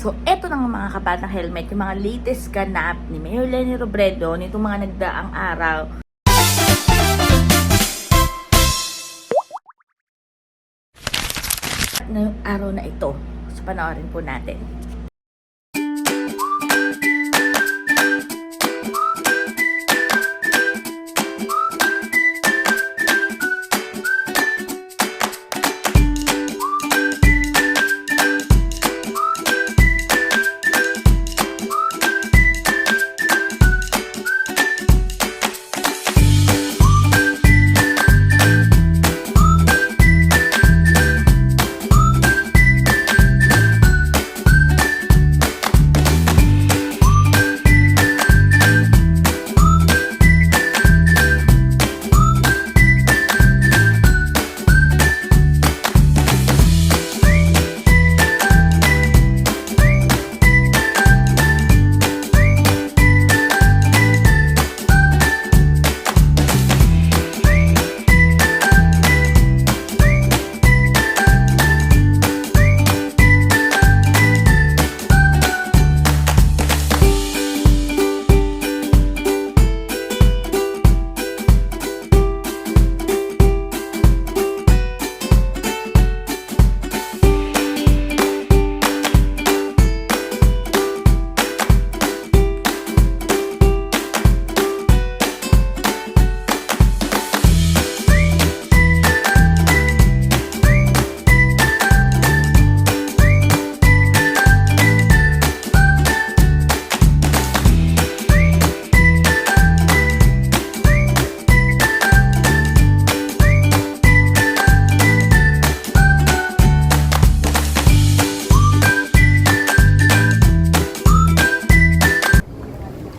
So, eto na nga mga kabatang helmet, yung mga latest ganap ni Mayor Leni Robredo nitong mga nagdaang araw. At ngayong araw na ito, so panoorin po natin.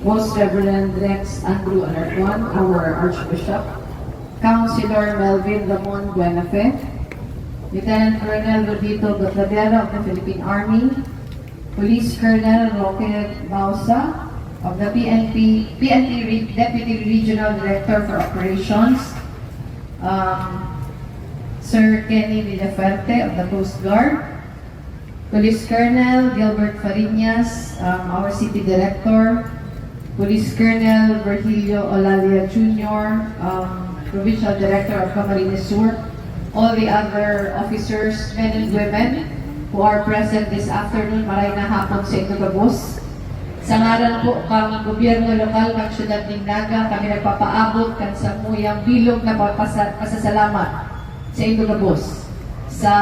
Most Reverend Rex Andrew Alarcon, our Archbishop, Councilor Melvin Ramon Buenafe, Lieutenant Colonel Rodito Gotladera of the Philippine Army, Police Colonel Roque Bausa of the PNP Deputy Regional Director for Operations, Sir Kenny Villafuerte of the Coast Guard, Police Colonel Gilbert Fariñas, our City Director, Police Colonel Virgilio Olalia Jr., Provincial Director of Camarines Sur, all the other officers, men and women who are present this afternoon, maray na hapon sa ito gabos. Sa ngaran po kang gobyerno lokal ng Siyudad Dingnaga, kami nagpapaabot kan sa muyang bilog na pasasalamat sa ito gabos. Sa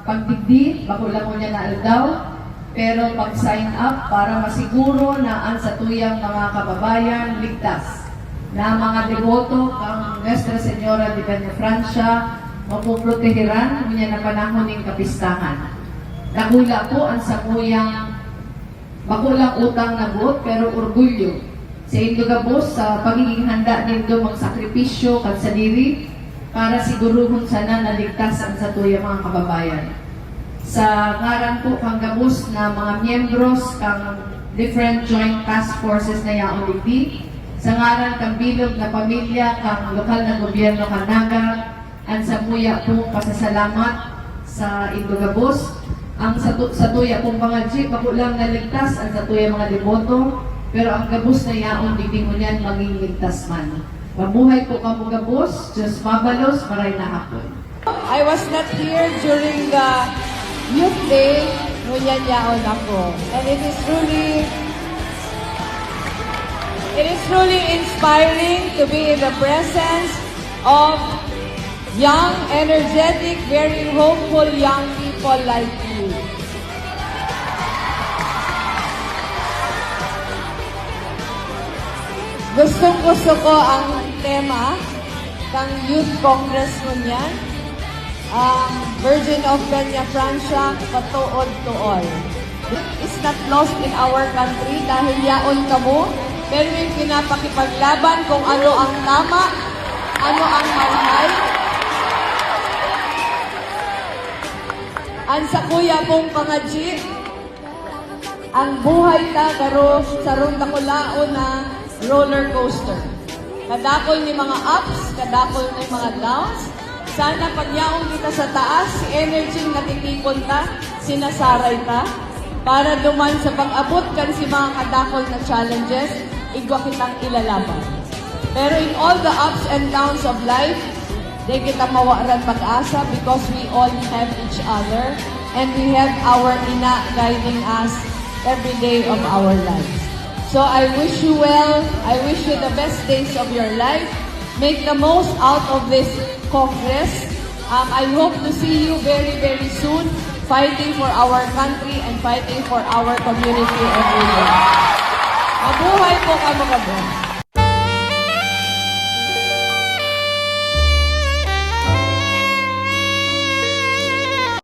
pagdigdi, bakula mo niya na aldaw, pero pag-sign up para masiguro na ang sa tuyang mga kababayan ligtas na mga deboto kang Nuestra Señora de Peñafrancia mapuprotehiran niya na panahon ng kapistahan. Nakula po ang samuyang bakulang utang na buot pero orgulyo sa indo gabos sa pagiging handa nindo magsakripisyo kan sa diri para siguruhon sana na ligtas ang sa tuyang mga kababayan. Sa ngaran po kang gabos na mga miyembros kang different joint task forces na yaon digdi, sa ngaran kang bilog na pamilya kang lokal na gobyerno kang Naga, ang sa muya pong pasasalamat sa indo gabos, ang sa tuya pong mga jeep, ako lang naligtas ang sa tuya mga deboto, pero ang gabos na yaon digdi mo niyan maging ligtas man. Mabuhay po ka po gabos, Diyos mabalos, maray na hapon. I was not here during the Youth Day, ngunyan yaon ako. And it is truly inspiring to be in the presence of young, energetic, very hopeful young people like you. Gustong-gusto ko ang tema ng Youth Congress ngunyan. Virgin of Peñafrancia, patuod to all. It's not lost in our country dahil yaon kamo, pero yung pinapakipaglaban kung ano ang tama, ano ang malhay. Ang sa kuya pong pangaji, ang buhay ta karo sa ronda kulaon na roller coaster. Kadakol ni mga ups, kadakol ni mga downs. Sana pagyaong kita sa taas, si energy nga titipon ta, sinasaray ta. para duman sa pag-abot kan si mga kadakol na challenges, igwa kitang ilalaban. Pero in all the ups and downs of life, di kita mawaran pag-asa because we all have each other and we have our ina guiding us every day of our lives. So I wish you well. I wish you the best days of your life. Make the most out of this Congress. I hope to see you very, very soon fighting for our country and fighting for our community every day. Mabuhay po ka mga